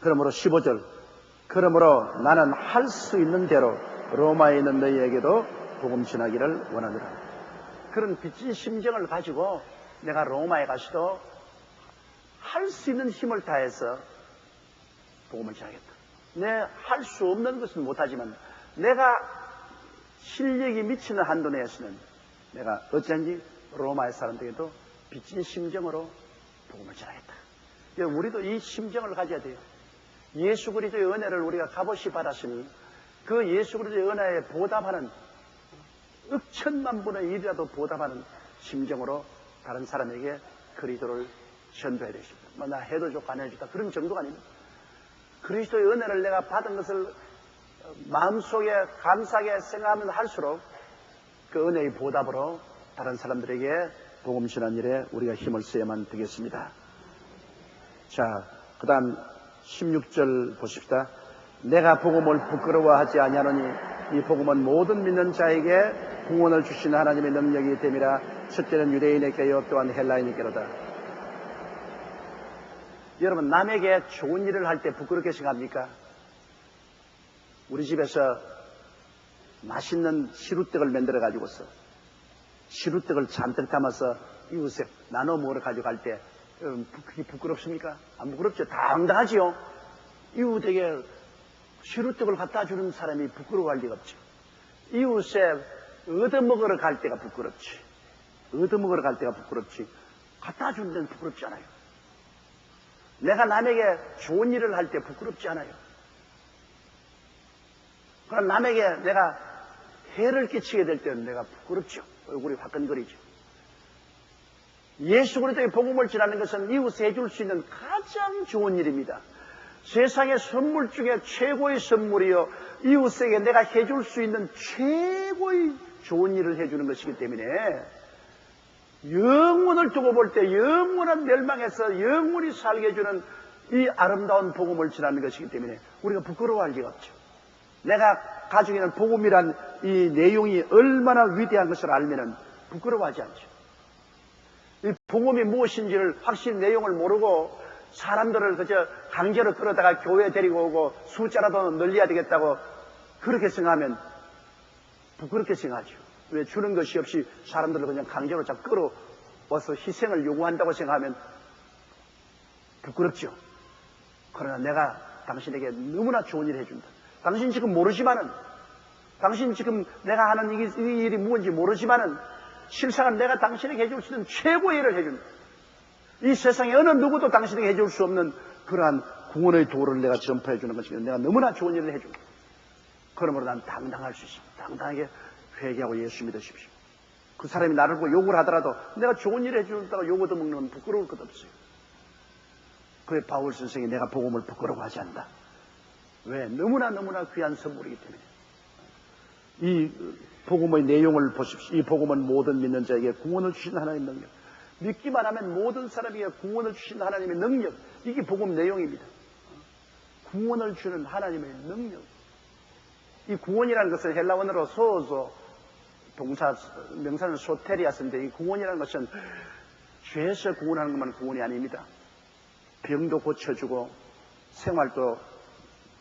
그러므로 15절, 그러므로 나는 할 수 있는 대로 로마에 있는 너희에게도 복음 전하기를 원하노라. 그런 빚진 심정을 가지고 내가 로마에 가서도 할 수 있는 힘을 다해서 복음을 전하겠다. 내 할 수 없는 것은 못하지만 내가 실력이 미치는 한도 내에서는 내가 어쩐지 로마의 사람들에게도 빚진 심정으로 복음을 전하겠다. 우리도 이 심정을 가져야 돼요. 예수 그리스도의 은혜를 우리가 값없이 받았으니 그 예수 그리스도의 은혜에 보답하는 억천만 분의 일이라도 보답하는 심정으로 다른 사람에게 그리스도를 전도해야 되십니다. 나 해도 좋고 안 해도 좋다 그런 정도가 아닙니다. 그리스도의 은혜를 내가 받은 것을 마음속에 감사하게 생각하면 할수록 그 은혜의 보답으로 다른 사람들에게 복음 전하는 일에 우리가 힘을 써야만 되겠습니다. 자, 그 다음 16절 보십시다. 내가 복음을 부끄러워하지 아니하노니 이 복음은 모든 믿는 자에게 구원을 주시는 하나님의 능력이 됨이라. 첫째는 유대인에게요 또한 헬라인에게로다. 여러분, 남에게 좋은 일을 할 때 부끄럽게 생각합니까? 우리 집에서 맛있는 시루떡을 만들어 가지고서 시루떡을 잔뜩 담아서 이웃에 나눠 먹으러 가져갈 때 그게 부끄럽습니까? 안 부끄럽죠. 당당하지요. 이웃에게 시루떡을 갖다 주는 사람이 부끄러워할 리가 없죠. 이웃에 얻어먹으러 갈 때가 부끄럽지. 얻어먹으러 갈 때가 부끄럽지. 갖다 주는 데는 부끄럽지 않아요. 내가 남에게 좋은 일을 할 때 부끄럽지 않아요. 그럼 남에게 내가 해를 끼치게 될 때는 내가 부끄럽죠. 얼굴이 화끈거리죠. 예수 그리스도의 복음을 전하는 것은 이웃에 해줄 수 있는 가장 좋은 일입니다. 세상의 선물 중에 최고의 선물이요, 이웃에게 내가 해줄 수 있는 최고의 좋은 일을 해주는 것이기 때문에 영혼을 두고 볼 때 영원한 멸망에서 영원히 살게 해주는 이 아름다운 복음을 전하는 것이기 때문에 우리가 부끄러워할 리가 없죠. 내가 가지고 있는 복음이란 이 내용이 얼마나 위대한 것을 알면은 부끄러워하지 않죠. 이 복음이 무엇인지를 확실히 내용을 모르고 사람들을 그저 강제로 끌어다가 교회에 데리고 오고 숫자라도 늘려야 되겠다고 그렇게 생각하면 부끄럽게 생각하죠. 왜 주는 것이 없이 사람들을 그냥 강제로 자꾸 끌어와서 희생을 요구한다고 생각하면 부끄럽죠. 그러나 내가 당신에게 너무나 좋은 일을 해준다. 당신 지금 모르지만은, 당신 지금 내가 하는 이 일이 무엇인지 모르지만은 실상은 내가 당신에게 해줄 수 있는 최고의 일을 해준다. 이 세상에 어느 누구도 당신에게 해줄 수 없는 그러한 구원의 도를 내가 전파해 주는 것이면 내가 너무나 좋은 일을 해준다. 그러므로 난 당당할 수 있습니다. 당당하게 회개하고 예수 믿으십시오. 그 사람이 나를 보고 욕을 하더라도 내가 좋은 일을 해준다고 욕 얻어먹는 건 부끄러울 것 없어요. 그의 바울 선생이 내가 복음을 부끄러워하지 않는다. 왜? 너무나 귀한 선물이기 때문에. 이 복음의 내용을 보십시오. 이 복음은 모든 믿는 자에게 구원을 주시는 하나님의 능력. 믿기만 하면 모든 사람에게 구원을 주시는 하나님의 능력. 이게 복음 내용입니다. 구원을 주는 하나님의 능력. 이 구원이라는 것은 헬라어로 소소, 동사, 명사는 소테리아스인데 이 구원이라는 것은 죄에서 구원하는 것만 구원이 아닙니다. 병도 고쳐주고 생활도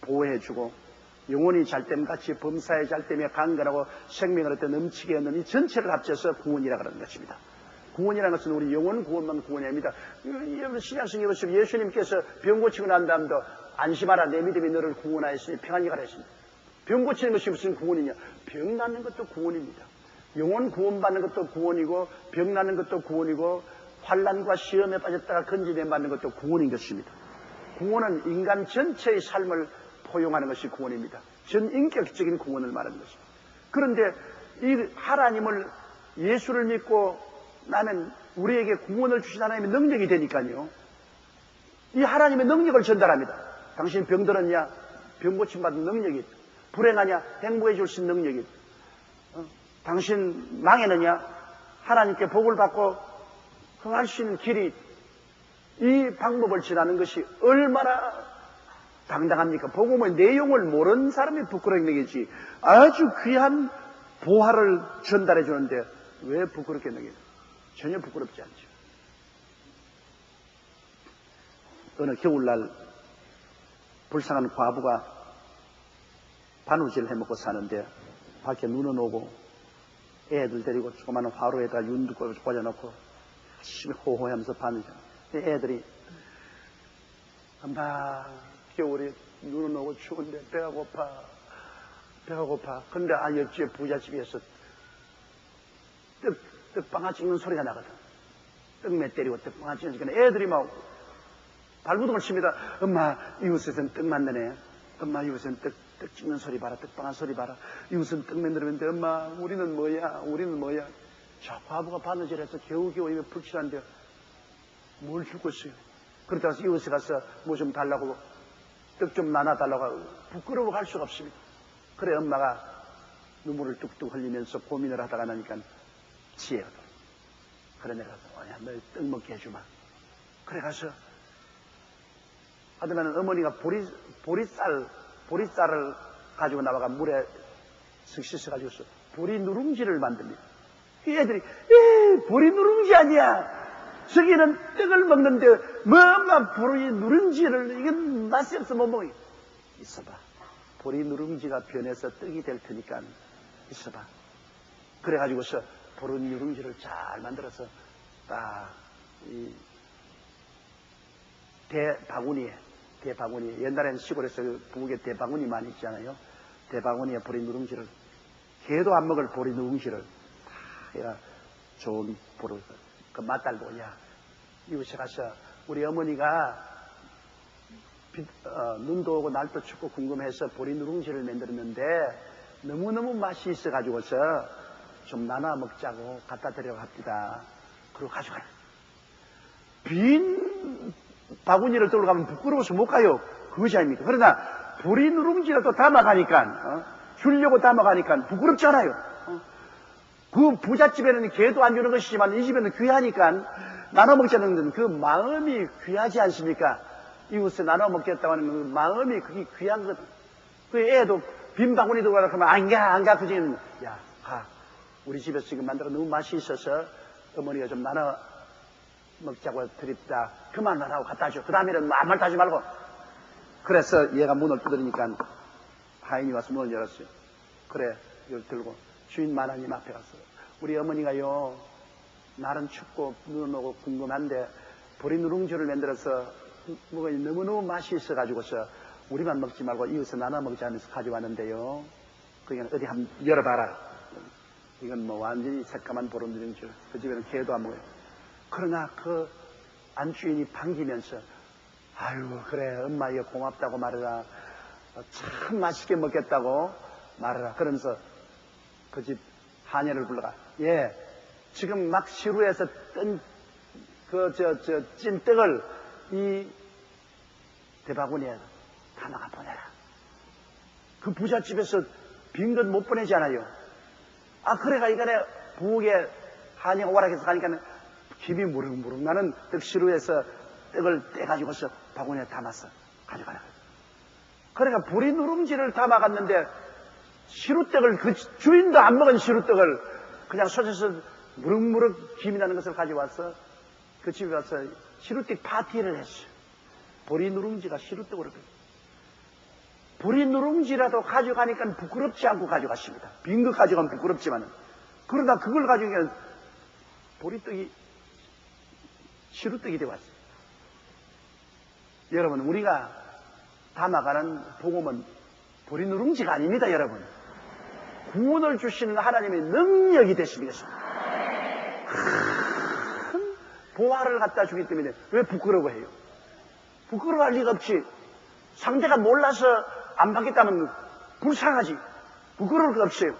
보호해주고 영혼이 잘됨 같이 범사에 잘됨에 강건하고 생명을 얻되 넘치게 하는 이 전체를 합쳐서 구원이라고 하는 것입니다. 구원이라는 것은 우리 영혼 구원만 구원이 아닙니다. 여러분 신약성에 보시면 예수님께서 병 고치고 난 다음도 안심하라 내 믿음이 너를 구원하였으니 평안히 가라 했습니다. 병 고치는 것이 무슨 구원이냐? 병 낫는 것도 구원입니다. 영혼 구원받는 것도 구원이고 병 낫는 것도 구원이고 환난과 시험에 빠졌다가 건지내 받는 것도 구원인 것입니다. 구원은 인간 전체의 삶을 포용하는 것이 구원입니다. 전인격적인 구원을 말하는 것입니다. 그런데 이 하나님을 예수를 믿고 나면 우리에게 구원을 주신 하나님의 능력이 되니까요. 이 하나님의 능력을 전달합니다. 당신 병들었냐? 병 고침받은 능력이 있다. 불행하냐? 행복해 줄 수 있는 능력이 있다. 당신 망했느냐? 하나님께 복을 받고 흥할 수 있는 길이 이 방법을 전하는 것이 얼마나 당당합니까? 복음의 내용을 모르는 사람이 부끄러운 얘기지 아주 귀한 보화를 전달해 주는데 왜 부끄럽게 느껴요? 전혀 부끄럽지 않죠. 어느 겨울날 불쌍한 과부가 바느질을 해먹고 사는데 밖에 눈은 오고 애들 데리고 조그마한 화로에다 윤도 꽂아놓고 열심히 호호하면서 바느질. 애들이 엄마 겨울에 눈은 오고 추운데 배가 고파. 근데 옆집에 부잣집에서 떡방아 찍는 소리가 나거든. 떡매 때리고 떡방아 찍는 애들이 막 발부동을 칩니다. 엄마 이웃에서는 떡 만드네. 엄마 이웃에는 떡 찍는 소리 봐라. 떡방아 소리 봐라. 이웃은 떡 만들었는데 엄마 우리는 뭐야. 저 과부가 바느질해서 겨우겨우 입에 불칠한데 뭘 줄 것이요. 그러다가 이웃에 가서 뭐 좀 달라고 떡 좀 나눠달라고 하고 부끄러워 할 수가 없습니다. 그래 엄마가 눈물을 뚝뚝 흘리면서 고민을 하다가 나니까 지혜가 그래 내가 널 떡 먹게 해주마. 그래 가서 하더만 어머니가 보리쌀을 가지고 나와가 물에 슥 씻어가지고 보리 누룽지를 만듭니다. 이 애들이 보리 누룽지 아니야. 저기는 떡을 먹는데 엄마 보리 누룽지를 이건 맛이 없어 못 먹어. 있어봐. 보리 누룽지가 변해서 떡이 될 테니까 있어봐. 그래가지고서 보리 누룽지를 잘 만들어서 딱 이 대바구니에 옛날에는 시골에서 부엌에 대바구니 많이 있잖아요. 대바구니에 보리 누룽지를 개도 안 먹을 보리 누룽지를 다 해가 좋은 보리 그 맛달고 야 이웃에 가서 우리 어머니가 눈도 오고 날도 춥고 궁금해서 보리 누룽지를 만들었는데 너무너무 맛이 있어가지고서 좀 나눠 먹자고 갖다 드려고 합니다. 그리고 가져가라. 빈 바구니를 들고 가면 부끄러워서 못 가요. 그것이 아닙니까? 그러나 보리 누룽지라도 담아가니까 주려고 담아가니까 부끄럽지 않아요. 그 부잣집에는 개도 안 주는 것이지만 이 집에는 귀하니까 나눠 먹자는 그 마음이 귀하지 않습니까? 이웃에 나눠 먹겠다고 하는 그 마음이 그게 귀한 거든. 그 애도 빈 바구니 들고 가라 그러면 안 가. 그지는 야 가. 우리 집에서 지금 만들어 너무 맛이 있어서 어머니가 좀 나눠 먹자고 드립다. 그만하라고 갖다 줘. 그 다음에는 아무 말도 하지 말고. 그래서 얘가 문을 두드리니까 하인이 와서 문을 열었어요. 그래 이걸 들고 주인 하나님 앞에 가서 우리 어머니가요 날은 춥고 눈은 오고 궁금한데 보리 누룽지를 만들어서 뭐가 너무너무 맛이 있어가지고서 우리만 먹지 말고 이웃에 나눠 먹지 않으면서 가져왔는데요. 그냥 어디 한번 열어봐라. 이건 뭐 완전히 새까만 보리 누룽지. 그 집에는 개도 안 먹어요. 그러나 그 안주인이 반기면서 아유 그래 엄마 이거 고맙다고 말해라. 참 맛있게 먹겠다고 말해라. 그러면서 그 집 하녀를 불러가 예 지금 막 시루에서 뜬 찐떡을 이 대바구니에 담아가 보내라. 그 부잣집에서 빈 건 못 보내잖아요. 그래가 이간에 부엌에 하녀가 오락해서 가니까 김이 무릉무릉 나는 떡시루에서 떡을 떼가지고서 바구니에 담아서 가져가라. 그러니까 보리 누룽지를 담아갔는데 시루떡을 그 주인도 안 먹은 시루떡을 그냥 솥에서 무릉무릉 김이 나는 것을 가져와서 그 집에 와서 시루떡 파티를 했어요. 보리 누룽지가 시루떡으로 보리 누룽지라도 가져가니까 부끄럽지 않고 가져갔습니다. 빈 거 가져가면 부끄럽지만은 그러다 그걸 가지고 보리떡이 시루떡이 되어왔어요. 여러분 우리가 담아가는 복음은 보리 누룽지가 아닙니다. 여러분 구원을 주시는 하나님의 능력이 되시기 위해서입니다. 큰 보화를 갖다 주기 때문에 왜 부끄러워해요? 부끄러워할 리가 없지. 상대가 몰라서 안 받겠다면 불쌍하지. 부끄러울 거 없어요.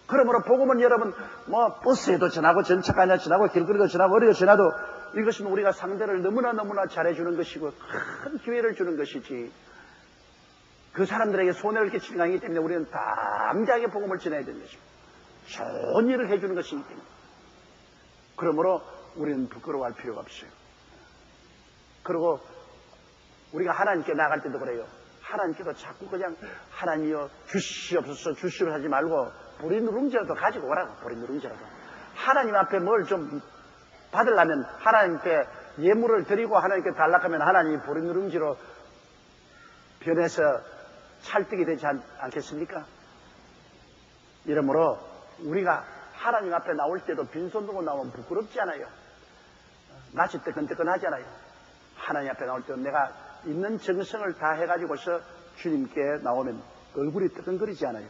그러므로 복음은 여러분 뭐 버스에도 전하고 전차가냐 전하고 길거리도 전하고 어디도 전하도 이것은 우리가 상대를 너무나 잘해주는 것이고 큰 기회를 주는 것이지 그 사람들에게 손해를 끼치는 거 아니기 때문에 우리는 담대하게 복음을 전해야 되는 것입니다. 좋은 일을 해주는 것이기 때문에 그러므로 우리는 부끄러워할 필요가 없어요. 그리고 우리가 하나님께 나갈 때도 그래요. 하나님께도 자꾸 그냥 하나님이여 주시옵소서 주시옵소서 하지 말고 보리 누룽지라도 가지고 오라고. 보리 누룽지라도 하나님 앞에 뭘 좀 받으려면 하나님께 예물을 드리고 하나님께 달라하면 하나님이 보리 누룽지로 변해서 찰떡이 되지 않겠습니까? 이러므로 우리가 하나님 앞에 나올 때도 빈손 들고 나오면 부끄럽지 않아요. 낯이 뜨끈뜨끈하잖아요. 하나님 앞에 나올 때 내가 있는 정성을 다 해가지고서 주님께 나오면 얼굴이 뜨끈거리지 않아요.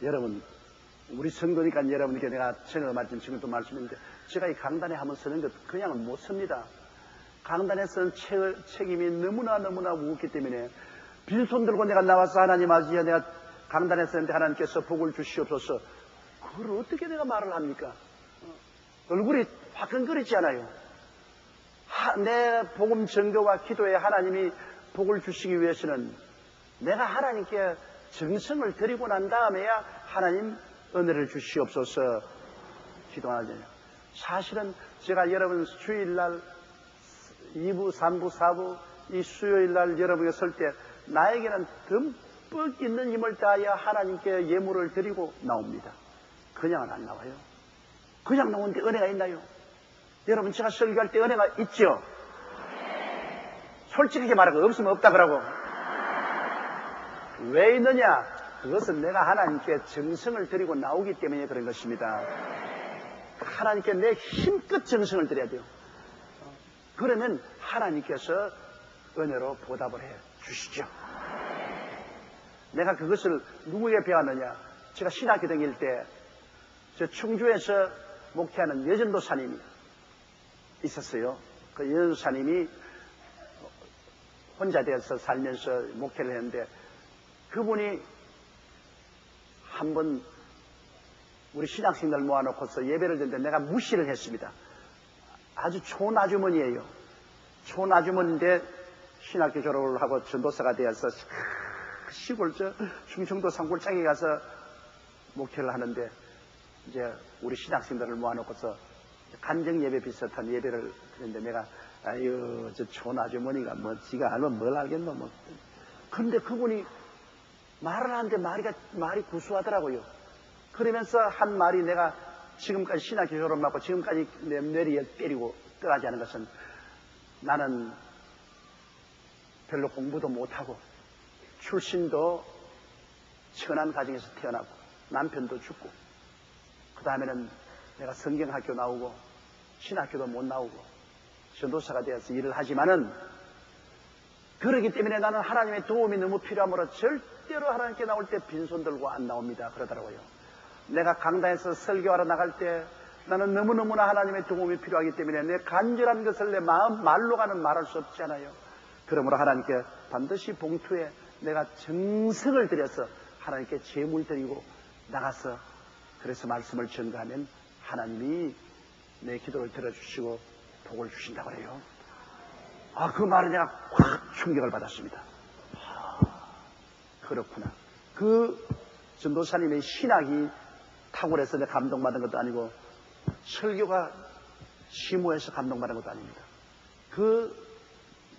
여러분, 우리 성도니까 여러분께 내가 전에 말씀 지금도 말씀했는데 제가 이 강단에 한번 서는 것 그냥 못 섭니다. 강단에 서는 책임이 너무나 무겁기 때문에 빈손 들고 내가 나와서 하나님 아버지야 내가 강단에 서는데 하나님께서 복을 주시옵소서. 그걸 어떻게 내가 말을 합니까? 얼굴이 화끈거리지 않아요. 내 복음 전도와 기도에 하나님이 복을 주시기 위해서는 내가 하나님께 정성을 드리고 난 다음에야 하나님 은혜를 주시옵소서 기도하잖아요. 사실은 제가 여러분 주일날 2부, 3부, 4부 이 수요일날 여러분이 설 때 나에게는 듬뿍 있는 힘을 다하여 하나님께 예물을 드리고 나옵니다. 그냥은 안 나와요. 그냥 나오는데 은혜가 있나요? 여러분 제가 설교할 때 은혜가 있죠? 솔직하게 말하고 없으면 없다 그러고. 왜 있느냐? 그것은 내가 하나님께 정성을 드리고 나오기 때문에 그런 것입니다. 하나님께 내 힘껏 정성을 드려야 돼요. 그러면 하나님께서 은혜로 보답을 해 주시죠. 내가 그것을 누구에게 배웠느냐? 제가 신학교 다닐 때 저 충주에서 목회하는 여전도사님이 있었어요. 그 여전도사님이 혼자 되어서 살면서 목회를 했는데 그분이 한번 우리 신학생들 모아놓고서 예배를 드는데 내가 무시를 했습니다. 아주 좋은 아주머니예요. 좋은 아주머니인데 신학교 졸업을 하고 전도사가 되어서 시골 저 충청도 산골짜기 가서 목회를 하는데 이제 우리 신학생들을 모아놓고서 간정 예배 비슷한 예배를 했는데 내가 아유 저 좋은 아주머니가 뭐 지가 알면 뭘 알겠노 뭐. 그런데 그분이 말을 하는데 말이 구수하더라고요. 그러면서 한 말이 내가 지금까지 신학교 졸업하고 지금까지 내 뇌리에 때리고 떠나지 않은 것은 나는 별로 공부도 못하고 출신도 천한 가정에서 태어나고 남편도 죽고 그 다음에는 내가 성경학교 나오고 신학교도 못 나오고 전도사가 되어서 일을 하지만은 그러기 때문에 나는 하나님의 도움이 너무 필요하므로 절대로 하나님께 나올 때 빈손 들고 안 나옵니다. 그러더라고요. 내가 강단에서 설교하러 나갈 때 나는 너무너무나 하나님의 도움이 필요하기 때문에 내 간절한 것을 내 마음 말로가는 말할 수 없잖아요. 그러므로 하나님께 반드시 봉투에 내가 정성을 들여서 하나님께 제물 드리고 나가서 그래서 말씀을 전가하면 하나님이 내 기도를 들어주시고 복을 주신다고 해요. 그 말에 내가 확 충격을 받았습니다. 그렇구나. 그 전도사님의 신학이 탁월해서 내가 감동받은 것도 아니고 설교가 심오해서 감동받은 것도 아닙니다. 그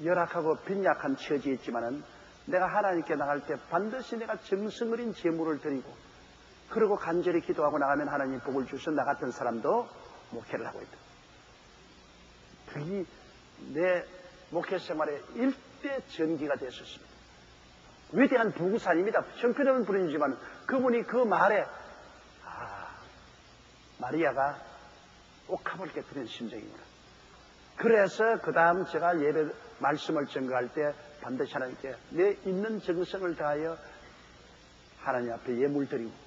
열악하고 빈약한 처지에 있지만은 내가 하나님께 나갈 때 반드시 내가 정성 어린 제물을 드리고 그리고 간절히 기도하고 나가면 하나님 복을 주셔 나 같은 사람도 목회를 하고 있다. 그게 내 목회 생활의 일대 전기가 되었습니다. 위대한 부구사님이다. 형편없는 분이지만 그분이 그 말에 마리아가 옥합을 깨뜨린 심정이구나. 그래서 그 다음 제가 예배 말씀을 전가할 때 반드시 하나님께 내 있는 정성을 다하여 하나님 앞에 예물 드리고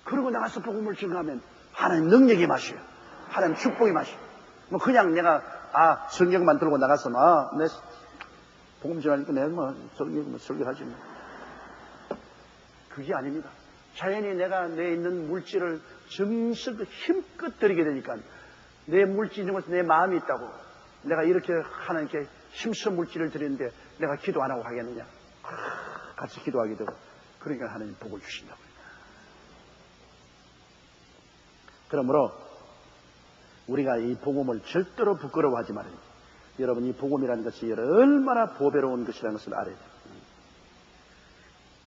그러고 나가서 복음을 전가하면 하나님 능력이 마셔요. 하나님 축복이 마셔요. 뭐 그냥 내가 성경만 들고 나가서 내 복음 전하니까 내가 설교하지 뭐. 그게 아닙니다. 자연히 내가 내 있는 물질을 정성 힘껏 드리게 되니까 내 물질 중에서 내 마음이 있다고 내가 이렇게 하나님께 힘써 물질을 드리는데 내가 기도 안 하고 하겠느냐. 같이 기도하게 되고 그러니까 하나님 복을 주신다고. 그러므로 우리가 이 복음을 절대로 부끄러워하지 말아요. 여러분 이 복음이라는 것이 얼마나 보배로운 것이라는 것을 알아야 돼요.